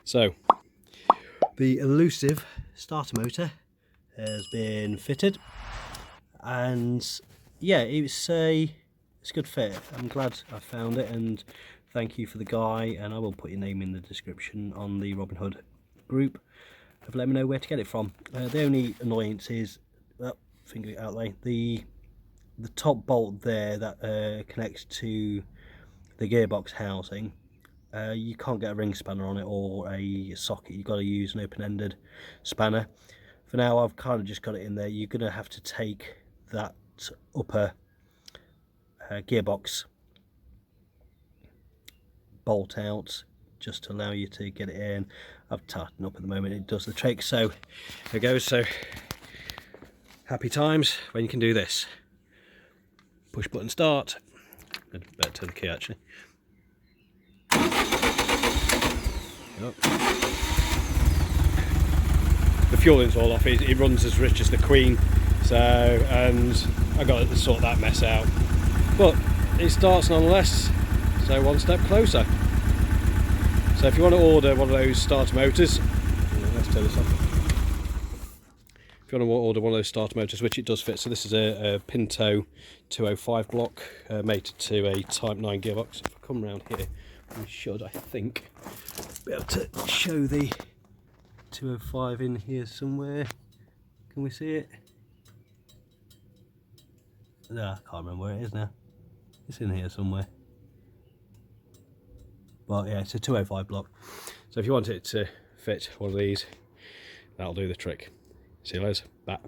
So the elusive starter motor has been fitted, and yeah, it's a good fit. I'm glad I found it, and thank you for the guy, and I will put your name in the description on the Robin Hood group of let me know where to get it from. The only annoyance is, finger it out way, the top bolt there that connects to the gearbox housing. You can't get a ring spanner on it or a socket. You've got to use an open-ended spanner. For now, I've kind of just got it in there. You're going to have to take that upper gearbox bolt out just to allow you to get it in. I've tightened up at the moment, it does the trick. So there it goes. So happy times when you can do this. Push button start. Better turn the key actually. Yep. The fueling's all off. It runs as rich as the Queen, so, and I got to sort that mess out, but it starts nonetheless, so one step closer. So if you want to order one of those starter motors, let's turn this off. If you want to order one of those starter motors, which it does fit, so this is a Pinto 205 block mated to a Type 9 gearbox. If I come around here, we should, I think, be able to show the 205 in here somewhere. Can we see it? No, I can't remember where it is now. It's in here somewhere. But yeah, it's a 205 block. So if you want it to fit one of these, that'll do the trick. See you later. Bye.